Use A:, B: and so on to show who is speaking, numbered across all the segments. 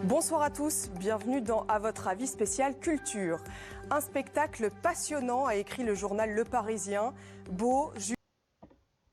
A: Bonsoir à tous, bienvenue dans À votre avis spécial culture. Un spectacle passionnant a écrit le journal Le Parisien. Beau,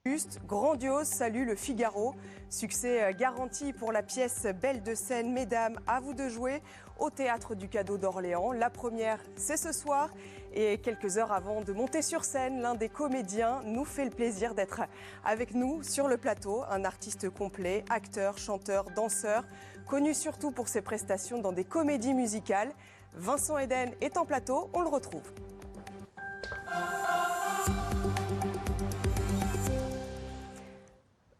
A: juste, grandiose, salue le Figaro. Succès garanti pour la pièce Belle de Seine, mesdames, à vous de jouer au Théâtre du Cadeau d'Orléans. La première, c'est ce soir. Et quelques heures avant de monter sur scène, l'un des comédiens nous fait le plaisir d'être avec nous sur le plateau. Un artiste complet, acteur, chanteur, danseur, connu surtout pour ses prestations dans des comédies musicales. Vincent Eden est en plateau, on le retrouve.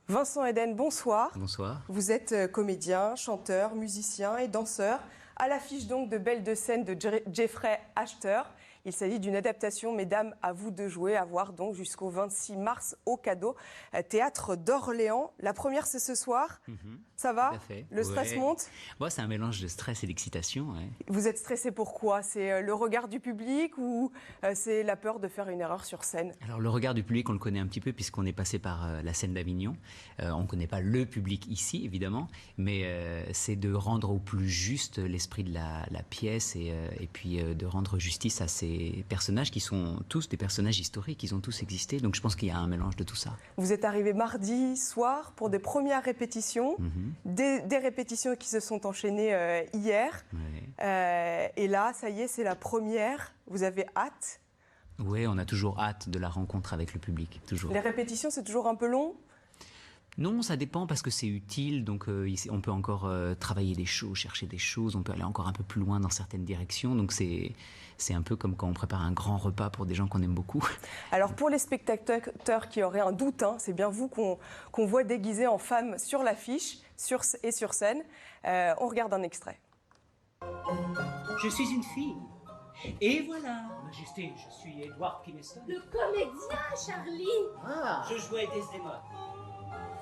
A: Vincent Eden, bonsoir.
B: Bonsoir.
A: Vous êtes comédien, chanteur, musicien et danseur. À l'affiche donc de Belle de Seine de Jeffrey Asher. Il s'agit d'une adaptation, mesdames, à vous de jouer, à voir donc jusqu'au 26 mars au Cadeau, Théâtre d'Orléans. La première, c'est ce soir. Ça va?
B: Tout à fait.
A: Le stress monte?
B: Moi, c'est un mélange de stress et d'excitation. Ouais.
A: Vous êtes stressé pourquoi? C'est le regard du public ou c'est la peur de faire une erreur sur scène?
B: Alors, le regard du public, on le connaît un petit peu puisqu'on est passé par la scène d'Avignon. On ne connaît pas le public ici, évidemment, mais c'est de rendre au plus juste l'esprit de la pièce et puis de rendre justice à ces personnages qui sont tous des personnages historiques, ils ont tous existé, donc je pense qu'il y a un mélange de tout ça.
A: Vous êtes arrivé mardi soir pour des premières répétitions, des répétitions qui se sont enchaînées hier, et là, ça y est, c'est la première, vous avez hâte?
B: Oui, on a toujours hâte de la rencontre avec le public, toujours.
A: Les répétitions, c'est toujours un peu long?
B: Non, ça dépend parce que c'est utile, donc on peut encore travailler des choses, chercher des choses, on peut aller encore un peu plus loin dans certaines directions, donc c'est un peu comme quand on prépare un grand repas pour des gens qu'on aime beaucoup.
A: Alors pour les spectateurs qui auraient un doute, c'est bien vous qu'on voit déguisé en femme sur l'affiche et sur scène. On regarde un extrait.
C: Je suis une fille. Et voilà, Majesté, je suis Edward Kineston.
D: Le comédien, Charlie.
C: Je jouais Desdemona.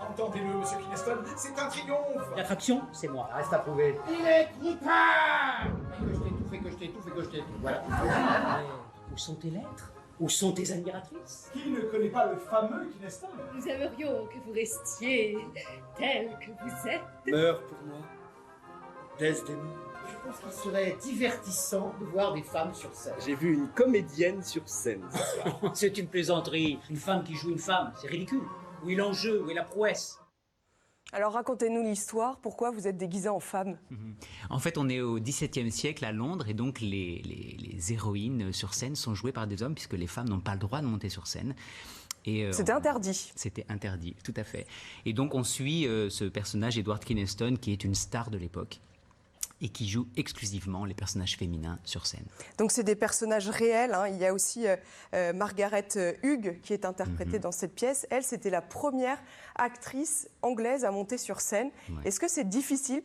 E: Entendez-le, monsieur Kineston, c'est un triomphe.
C: L'attraction, c'est moi.
E: Reste à prouver. Il est coupable. Fais que je t'étouffe. Voilà.
C: Où sont tes lettres? Où sont tes admiratrices?
E: Qui ne connaît pas le fameux Kineston?
D: Nous aimerions que vous restiez tel que vous êtes.
F: Meurs pour moi, Desdemona.
G: Je pense qu'il serait divertissant de voir des femmes sur scène.
F: J'ai vu une comédienne sur scène.
C: C'est une plaisanterie. Une femme qui joue une femme, c'est ridicule. Où est l'enjeu? Où est la prouesse?
A: Alors racontez-nous l'histoire, pourquoi vous êtes déguisé en femme?
B: En fait, on est au XVIIe siècle à Londres et donc les héroïnes sur scène sont jouées par des hommes puisque les femmes n'ont pas le droit de monter sur scène.
A: C'était interdit.
B: C'était interdit, tout à fait. Et donc on suit ce personnage, Edward Kineston, qui est une star de l'époque et qui joue exclusivement les personnages féminins sur scène.
A: Donc c'est des personnages réels. Il y a aussi Margaret Hughes qui est interprétée dans cette pièce. Elle, c'était la première actrice anglaise à monter sur scène.
B: Ouais.
A: Est-ce que c'est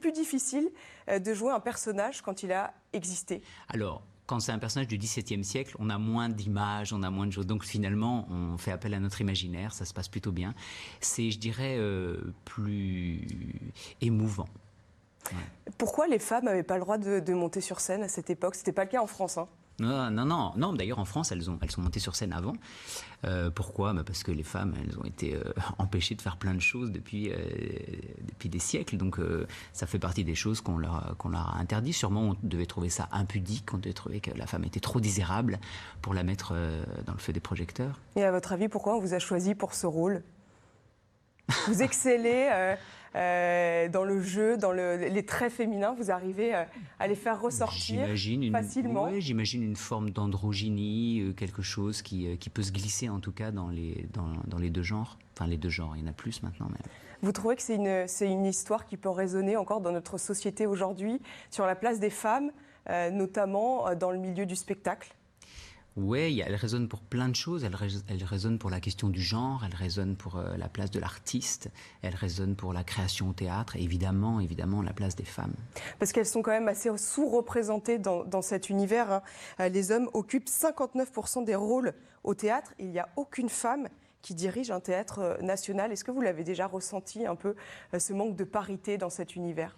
A: plus difficile de jouer un personnage quand il a existé?
B: Alors, quand c'est un personnage du XVIIe siècle, on a moins d'images, on a moins de choses. Donc finalement, on fait appel à notre imaginaire, ça se passe plutôt bien. C'est, je dirais, plus émouvant. Ouais.
A: Pourquoi les femmes n'avaient pas le droit de monter sur scène à cette époque? C'était pas le cas en France.
B: Non. D'ailleurs, en France, elles sont montées sur scène avant. Pourquoi? Parce que les femmes, elles ont été empêchées de faire plein de choses depuis des siècles. Donc, ça fait partie des choses qu'on leur a interdit. Sûrement, on devait trouver ça impudique. On devait trouver que la femme était trop désirable pour la mettre dans le feu des projecteurs.
A: Et à votre avis, pourquoi on vous a choisi pour ce rôle? Vous excellez dans le jeu, dans les traits féminins, vous arrivez à les faire ressortir facilement.
B: Oui, j'imagine une forme d'androgynie, quelque chose qui peut se glisser en tout cas dans les deux genres. Enfin, les deux genres, il y en a plus maintenant. Mais...
A: Vous trouvez que c'est une histoire qui peut résonner encore dans notre société aujourd'hui, sur la place des femmes, notamment dans le milieu du spectacle?
B: Oui, elle résonne pour plein de choses. Elle résonne pour la question du genre, elle résonne pour la place de l'artiste, elle résonne pour la création au théâtre, et évidemment la place des femmes.
A: Parce qu'elles sont quand même assez sous-représentées dans cet univers. Les hommes occupent 59% des rôles au théâtre. Il n'y a aucune femme qui dirige un théâtre national. Est-ce que vous l'avez déjà ressenti un peu, ce manque de parité dans cet univers?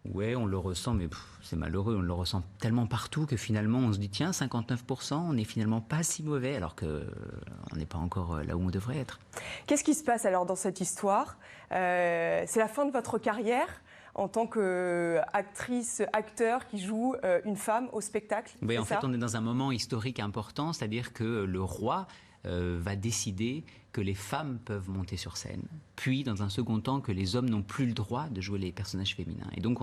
B: Oui, on le ressent, mais c'est malheureux, on le ressent tellement partout que finalement on se dit tiens, 59%, on n'est finalement pas si mauvais alors qu'on n'est pas encore là où on devrait être.
A: Qu'est-ce qui se passe alors dans cette histoire? C'est la fin de votre carrière en tant qu'actrice, acteur qui joue une femme au spectacle.
B: Oui, en
A: c'est
B: fait,
A: ça
B: on est dans un moment historique important, c'est-à-dire que le roi va décider que les femmes peuvent monter sur scène, puis dans un second temps que les hommes n'ont plus le droit de jouer les personnages féminins. Et donc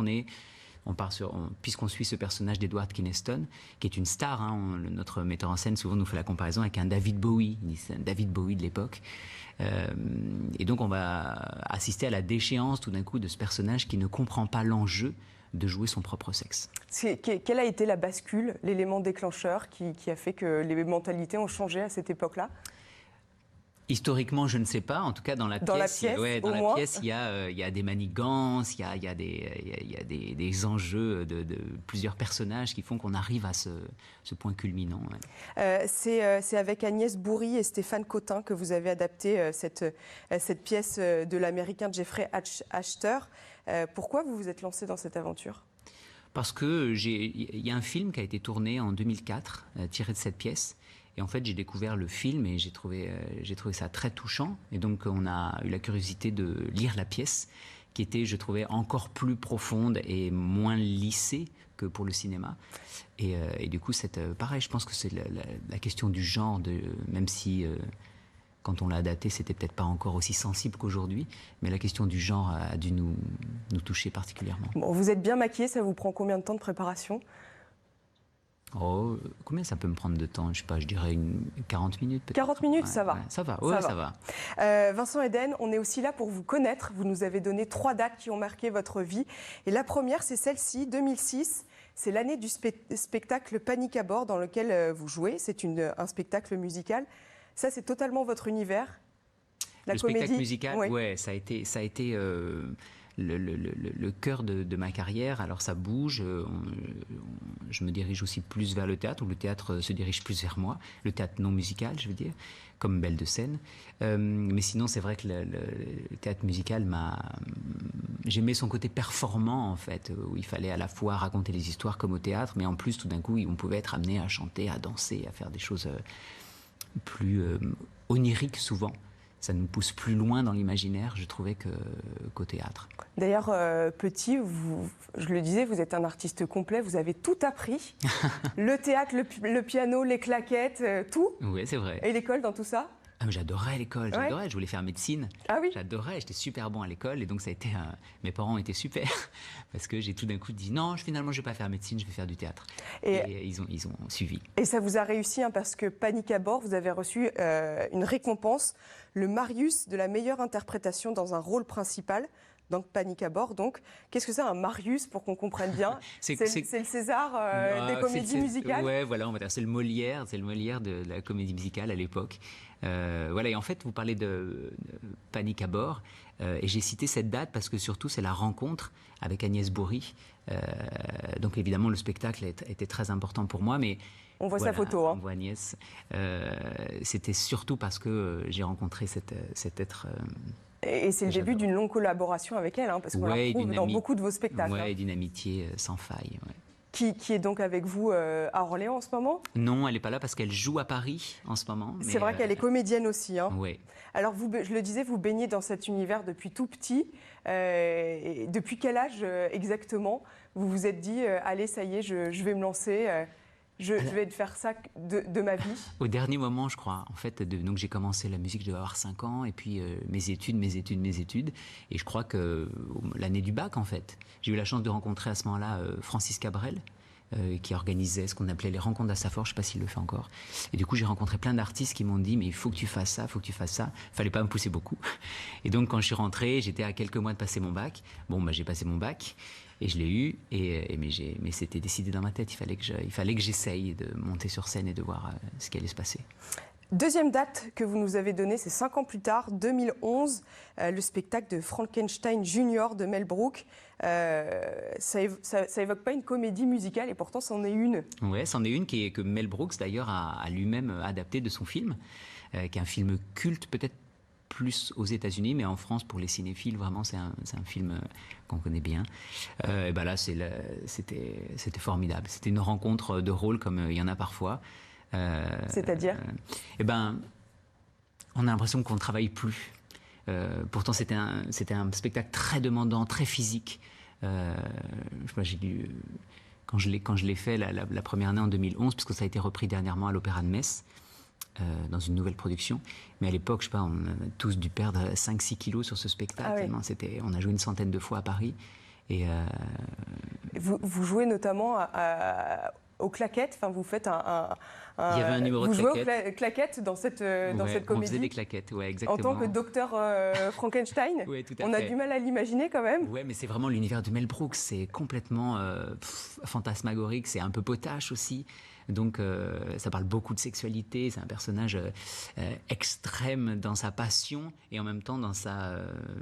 B: puisqu'on suit ce personnage d'Edward Kynaston, qui est une star, hein, notre metteur en scène souvent nous fait la comparaison avec un David Bowie, c'est un David Bowie de l'époque. Et donc on va assister à la déchéance tout d'un coup de ce personnage qui ne comprend pas l'enjeu de jouer son propre sexe.
A: Quelle a été la bascule, l'élément déclencheur qui a fait que les mentalités ont changé à cette époque-là?
B: Historiquement, je ne sais pas. En tout cas, dans la pièce, il y a des manigances, il y a des enjeux de plusieurs personnages qui font qu'on arrive à ce point culminant. Ouais.
A: C'est avec Agnès Bourri et Stéphane Cotin que vous avez adapté cette pièce de l'américain Jeffrey Asher. Pourquoi vous vous êtes lancé dans cette aventure?
B: Parce que il y a un film qui a été tourné en 2004, tiré de cette pièce. Et en fait, j'ai découvert le film et j'ai trouvé ça très touchant. Et donc, on a eu la curiosité de lire la pièce, qui était, je trouvais, encore plus profonde et moins lissée que pour le cinéma. Et du coup, pareil, je pense que c'est la question du genre, même si quand on l'a adapté, c'était peut-être pas encore aussi sensible qu'aujourd'hui, mais la question du genre a dû nous toucher particulièrement.
A: Bon, vous êtes bien maquillé, ça vous prend combien de temps de préparation?
B: Oh, combien ça peut me prendre de temps? Je sais pas, je dirais 40 minutes peut-être.
A: 40 minutes,
B: ouais,
A: ça va.
B: Ouais, ça va, ouais, ça va.
A: Vincent Eden, on est aussi là pour vous connaître. Vous nous avez donné 3 dates qui ont marqué votre vie. Et la première, c'est celle-ci, 2006. C'est l'année du spectacle Panique à bord dans lequel vous jouez. C'est un spectacle musical. Ça, c'est totalement votre univers.
B: La comédie. Spectacle musical, ouais, ça a été le cœur de ma carrière. Alors ça bouge, je me dirige aussi plus vers le théâtre, ou le théâtre se dirige plus vers moi, le théâtre non musical, je veux dire, comme Belle de Scène. Mais sinon, c'est vrai que le théâtre musical j'aimais son côté performant, en fait, où il fallait à la fois raconter les histoires comme au théâtre, mais en plus, tout d'un coup, on pouvait être amené à chanter, à danser, à faire des choses plus oniriques souvent. Ça nous pousse plus loin dans l'imaginaire, je trouvais, qu'au théâtre.
A: D'ailleurs, petit, je le disais, vous êtes un artiste complet, vous avez tout appris. Le théâtre, le piano, les claquettes, tout.
B: Oui, c'est vrai.
A: Et l'école dans tout ça?
B: Ah, mais j'adorais l'école, je voulais faire médecine.
A: Ah oui?
B: J'adorais, j'étais super bon à l'école et donc ça a été mes parents étaient super parce que j'ai tout d'un coup dit non, finalement je vais pas faire médecine, je vais faire du théâtre. Et ils ont suivi. Et
A: ça vous a réussi parce que Panique à bord, vous avez reçu une récompense, le Marius de la meilleure interprétation dans un rôle principal. Donc Panique à bord. Donc, qu'est-ce que c'est un Marius pour qu'on comprenne bien? C'est le César des comédies musicales.
B: Ouais, voilà, on va dire c'est le Molière de la comédie musicale à l'époque. Voilà, et en fait, vous parlez de Panique à bord, et j'ai cité cette date parce que surtout c'est la rencontre avec Agnès Bourri. Donc évidemment, le spectacle était très important pour moi, mais
A: on voit sa photo.
B: On voit Agnès. C'était surtout parce que j'ai rencontré cet être.
A: Et c'est le début d'une longue collaboration avec elle, parce qu'on la retrouve dans beaucoup de vos spectacles.
B: Oui, d'une amitié sans faille. Ouais.
A: Qui est donc avec vous à Orléans en ce moment?
B: Non, elle n'est pas là parce qu'elle joue à Paris en ce moment.
A: C'est vrai qu'elle est comédienne aussi.
B: Oui.
A: Alors, je le disais, vous baignez dans cet univers depuis tout petit. Depuis quel âge exactement vous vous êtes dit, allez, ça y est, je vais me lancer je vais faire ça de ma vie?
B: Au dernier moment, je crois. En fait, donc j'ai commencé la musique, je devais avoir 5 ans, et puis mes études. Et je crois que l'année du bac, en fait, j'ai eu la chance de rencontrer à ce moment-là Francis Cabrel, qui organisait ce qu'on appelait les rencontres d'Assafort, je ne sais pas s'il le fait encore. Et du coup, j'ai rencontré plein d'artistes qui m'ont dit, mais il faut que tu fasses ça, il faut que tu fasses ça. Il ne fallait pas me pousser beaucoup. Et donc, quand je suis rentré, j'étais à quelques mois de passer mon bac. Bon, j'ai passé mon bac. Et je l'ai eu, mais c'était décidé dans ma tête. Il fallait que j'essaye de monter sur scène et de voir ce qui allait se passer.
A: Deuxième date que vous nous avez donnée, c'est 5 ans plus tard, 2011, le spectacle de Frankenstein Junior de Mel Brooks. Ça évoque pas une comédie musicale et pourtant c'en est une.
B: Ouais, c'en est une que Mel Brooks d'ailleurs a lui-même adapté de son film, qui est un film culte peut-être plus aux États-Unis, mais en France, pour les cinéphiles, vraiment, c'est un film qu'on connaît bien. Et ben là, c'était formidable. C'était une rencontre de rôles comme il y en a parfois.
A: C'est-à-dire
B: on a l'impression qu'on ne travaille plus. Pourtant, c'était un spectacle très demandant, très physique. Je sais pas, j'ai dû, quand je l'ai fait la première année en 2011, puisque ça a été repris dernièrement à l'Opéra de Metz, dans une nouvelle production. Mais à l'époque, je sais pas, on a tous dû perdre 5-6 kilos sur ce spectacle.
A: Ah oui.
B: On a joué une centaine de fois à Paris. Et
A: Vous jouez notamment aux claquettes, enfin vous faites
B: il y avait un numéro de
A: vous jouez
B: claquettes.
A: aux claquettes dans cette
B: ouais,
A: comédie.
B: on faisait des claquettes, ouais,
A: En
B: exactement.
A: tant que docteur Frankenstein,
B: Ouais, tout à
A: on a
B: fait.
A: du mal à l'imaginer quand même.
B: Ouais, mais c'est vraiment l'univers de Mel Brooks. C'est complètement fantasmagorique. C'est un peu potache aussi. Donc, ça parle beaucoup de sexualité. C'est un personnage extrême dans sa passion et en même temps dans sa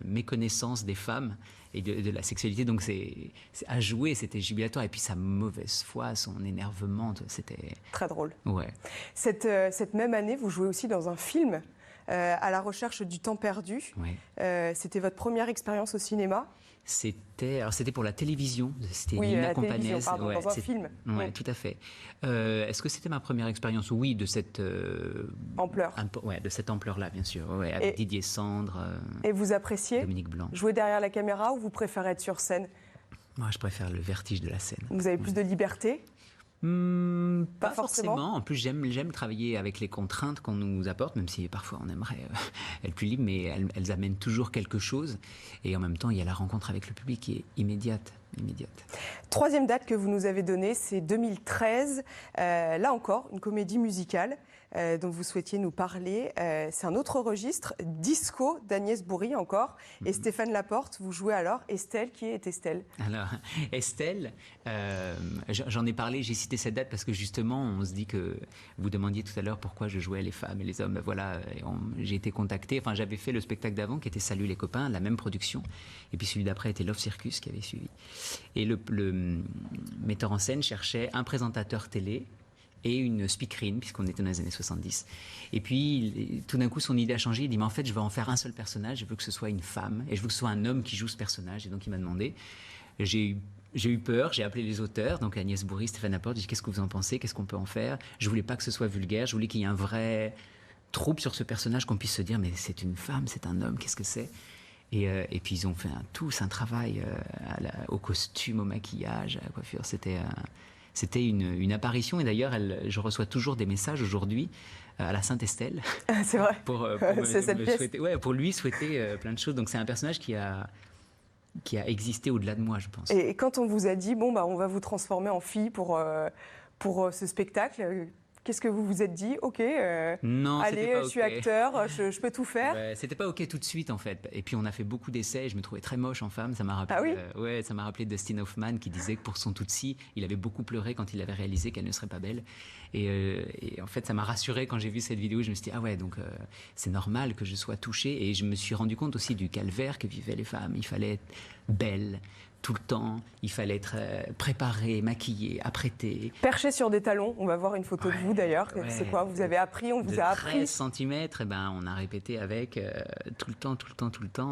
B: méconnaissance des femmes et de la sexualité. Donc, c'est à jouer, c'était jubilatoire. Et puis, sa mauvaise foi, son énervement, c'était...
A: Très drôle.
B: Ouais.
A: Cette même année, vous jouez aussi dans un film, À la recherche du temps perdu.
B: Ouais.
A: C'était votre première expérience au cinéma.
B: C'était pour la télévision. C'était
A: Oui,
B: Nina
A: la télévision,
B: Companès.
A: pardon, dans un film.
B: Ouais,
A: Oui.
B: tout à fait. Est-ce que c'était ma première expérience? Oui, de cette
A: Ampleur.
B: ouais, de cette ampleur-là, bien sûr. Ouais, avec Didier Sandre,
A: Et vous appréciez
B: Dominique Blanc.
A: jouer derrière la caméra ou vous préférez être sur scène?
B: Moi, je préfère le vertige de la scène.
A: Vous avez plus de liberté?
B: Pas
A: Pas forcément.
B: forcément. En plus, j'aime travailler avec les contraintes qu'on nous apporte, même si parfois on aimerait être plus libre, mais elles amènent toujours quelque chose. Et en même temps, il y a la rencontre avec le public qui est immédiate.
A: Troisième date que vous nous avez donnée, c'est 2013. Là encore, une comédie musicale dont vous souhaitiez nous parler. C'est un autre registre, Disco d'Agnès Bourri encore. Et Stéphane Laporte, vous jouez alors Estelle. Qui est Estelle?
B: Alors, Estelle, j'en ai parlé, j'ai cité cette date parce que justement, on se dit que vous demandiez tout à l'heure pourquoi je jouais les femmes et les hommes. Ben voilà, j'ai été contacté. Enfin, j'avais fait le spectacle d'avant qui était Salut les copains, la même production. Et puis celui d'après était Love Circus qui avait suivi. Et le metteur en scène cherchait un présentateur télé et une speakerine, puisqu'on était dans les années 70. Et puis, tout d'un coup, son idée a changé. Il dit, mais en fait, je veux en faire un seul personnage. Je veux que ce soit une femme et je veux que ce soit un homme qui joue ce personnage. Et donc, il m'a demandé. J'ai eu peur, j'ai appelé les auteurs, donc Agnès Bourri, Stéphane Laporte. J'ai dit, qu'est-ce que vous en pensez? Qu'est-ce qu'on peut en faire? Je voulais pas que ce soit vulgaire. Je voulais qu'il y ait un vrai trouble sur ce personnage, qu'on puisse se dire, mais c'est une femme, c'est un homme, qu'est-ce que c'est? Et puis, ils ont fait tous un travail au costume, au maquillage, à la coiffure. C'était une apparition. Et d'ailleurs, je reçois toujours des messages aujourd'hui à la Sainte-Estelle.
A: C'est vrai. C'est cette pièce.
B: Pour lui souhaiter plein de choses. Donc, c'est un personnage qui a existé au-delà de moi, je pense.
A: Et quand on vous a dit, bon, bah, on va vous transformer en fille pour ce spectacle, qu'est-ce que vous vous êtes dit? Ok,
B: non,
A: allez,
B: pas
A: je suis
B: okay.
A: acteur, je peux tout faire.
B: Ouais, c'était pas ok tout de suite en fait. Et puis on a fait beaucoup d'essais. Je me trouvais très moche en femme. Ça m'a rappelé.
A: Ah oui
B: ça m'a rappelé Dustin Hoffman qui disait que pour son Tootsie, il avait beaucoup pleuré quand il avait réalisé qu'elle ne serait pas belle. Et en fait, ça m'a rassuré quand j'ai vu cette vidéo. Je me suis dit ah ouais, donc c'est normal que je sois touchée. Et je me suis rendu compte aussi du calvaire que vivaient les femmes. Il fallait être belle tout le temps, il fallait être préparé, maquillé, apprêté.
A: Perché sur des talons, on va voir une photo de vous d'ailleurs.
B: Ouais.
A: C'est quoi? Vous avez appris, on vous a appris.
B: 13 cm, et ben, on a répété avec tout le temps.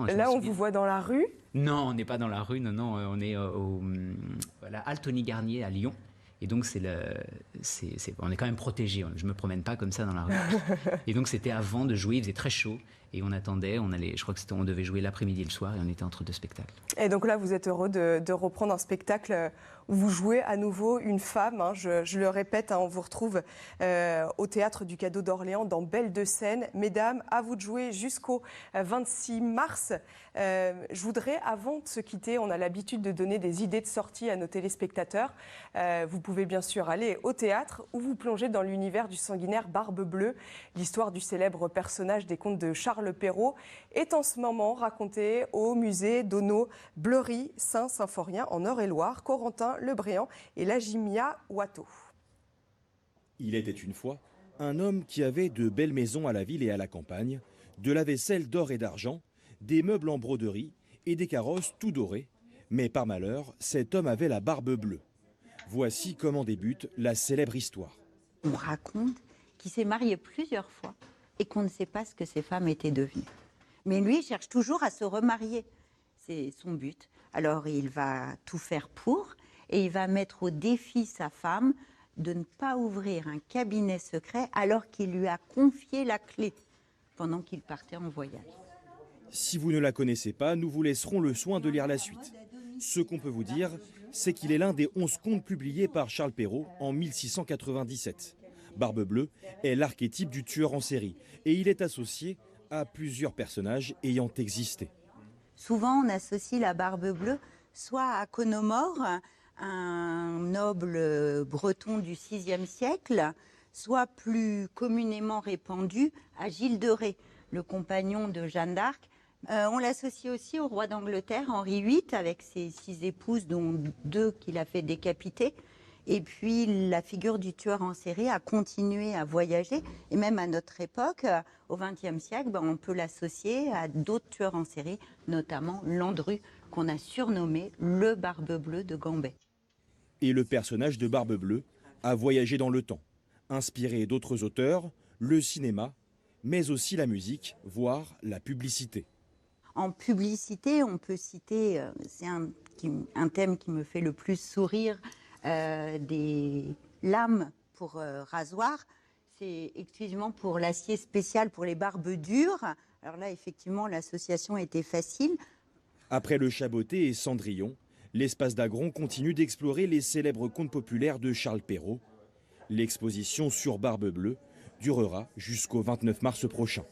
A: Là, on vous voit dans la rue?
B: Non, on n'est pas dans la rue, non, on est voilà, Altony Garnier à Lyon. Et donc, on est quand même protégé. Je ne me promène pas comme ça dans la rue. Et donc, c'était avant de jouer, il faisait très chaud. Et on attendait, je crois on devait jouer l'après-midi et le soir, et on était entre deux spectacles.
A: Et donc là, vous êtes heureux de reprendre un spectacle où vous jouez à nouveau une femme. Hein, je le répète, hein, on vous retrouve au Théâtre du Cadeau d'Orléans dans Belle de Seine. Mesdames, à vous de jouer jusqu'au 26 mars. Je voudrais, avant de se quitter, on a l'habitude de donner des idées de sortie à nos téléspectateurs. Vous pouvez bien sûr aller au théâtre ou vous plonger dans l'univers du sanguinaire Barbe Bleue. L'histoire du célèbre personnage des contes de Charles Perrault est en ce moment racontée au musée d'Auneau-Bleury Saint-Symphorien en Eure-et-Loire. Corentin Lebréant et Lajimia Watteau.
H: Il était une fois un homme qui avait de belles maisons à la ville et à la campagne, de la vaisselle d'or et d'argent, des meubles en broderie et des carrosses tout dorés. Mais par malheur, cet homme avait la barbe bleue. Voici comment débute la célèbre histoire.
I: On raconte qu'il s'est marié plusieurs fois et qu'on ne sait pas ce que ces femmes étaient devenues. Mais lui, il cherche toujours à se remarier. C'est son but. Alors il va tout faire pour et il va mettre au défi sa femme de ne pas ouvrir un cabinet secret alors qu'il lui a confié la clé pendant qu'il partait en voyage.
H: Si vous ne la connaissez pas, nous vous laisserons le soin de lire la suite. Ce qu'on peut vous dire, c'est qu'il est l'un des 11 contes publiés par Charles Perrault en 1697. Barbe Bleue est l'archétype du tueur en série et il est associé à plusieurs personnages ayant existé.
I: Souvent, on associe la Barbe Bleue soit à Conomore, un noble breton du VIe siècle, soit plus communément répandu à Gilles de Ré, le compagnon de Jeanne d'Arc. On l'associe aussi au roi d'Angleterre, Henri VIII, avec ses 6 épouses, dont 2 qu'il a fait décapiter. Et puis la figure du tueur en série a continué à voyager. Et même à notre époque, au XXe siècle, on peut l'associer à d'autres tueurs en série, notamment Landru, qu'on a surnommé le Barbe Bleue de Gambet.
H: Et le personnage de Barbe Bleue a voyagé dans le temps, inspiré d'autres auteurs, le cinéma, mais aussi la musique, voire la publicité.
I: En publicité, on peut citer, c'est un thème qui me fait le plus sourire, des lames pour rasoir. C'est exclusivement pour l'acier spécial pour les barbes dures. Alors là, effectivement, l'association était facile.
H: Après Le Chaboté et Cendrillon, l'espace d'Agron continue d'explorer les célèbres contes populaires de Charles Perrault. L'exposition sur Barbe Bleue durera jusqu'au 29 mars prochain.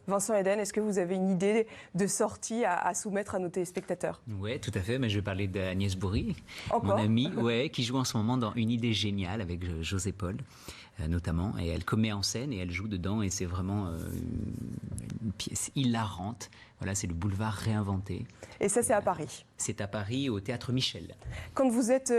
A: Vincent Eden, est-ce que vous avez une idée de sortie à soumettre à nos téléspectateurs?
B: Oui, tout à fait. Mais je vais parler d'Agnès Bourri, mon
A: Encore
B: amie, qui joue en ce moment dans Une idée géniale avec José Paul, notamment. Et elle commet en scène et elle joue dedans. Et c'est vraiment une pièce hilarante. Voilà, c'est le boulevard réinventé.
A: Et ça, c'est à Paris?
B: C'est à Paris, au Théâtre Michel.
A: Quand vous êtes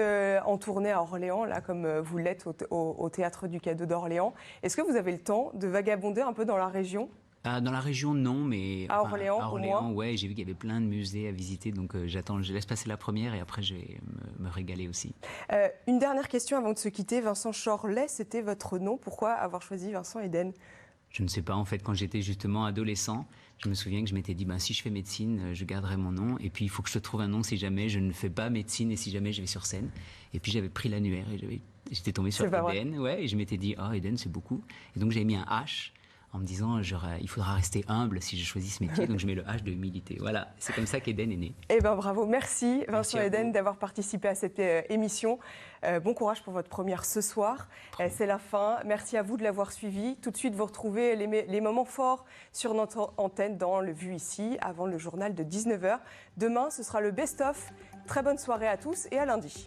A: en tournée à Orléans, là, comme vous l'êtes au Théâtre du Cadeau d'Orléans, est-ce que vous avez le temps de vagabonder un peu dans la région?
B: Dans la région, non, mais
A: à Orléans,
B: à
A: au
B: Orléans,
A: moins.
B: ouais, j'ai vu qu'il y avait plein de musées à visiter, donc je laisse passer la première et après je vais me régaler aussi.
A: Une dernière question avant de se quitter. Vincent Chorlet, c'était votre nom. Pourquoi avoir choisi Vincent Eden?
B: Je ne sais pas, en fait, quand j'étais justement adolescent, je me souviens que je m'étais dit, si je fais médecine, je garderai mon nom, et puis il faut que je trouve un nom si jamais je ne fais pas médecine et si jamais je vais sur scène. Et puis j'avais pris l'annuaire et j'étais tombé sur Eden, et je m'étais dit, Eden, c'est beaucoup. Et donc j'ai mis un H. En me disant, il faudra rester humble si je choisis ce métier, donc je mets le H de humilité. Voilà, c'est comme ça qu'Eden est né.
A: Eh bien, bravo. Merci Vincent Eden d'avoir participé à cette émission. Bon courage pour votre première ce soir. C'est la fin. Merci à vous de l'avoir suivi. Tout de suite, vous retrouvez les moments forts sur notre antenne dans le Vu ici, avant le journal de 19h. Demain, ce sera le best-of. Très bonne soirée à tous et à lundi.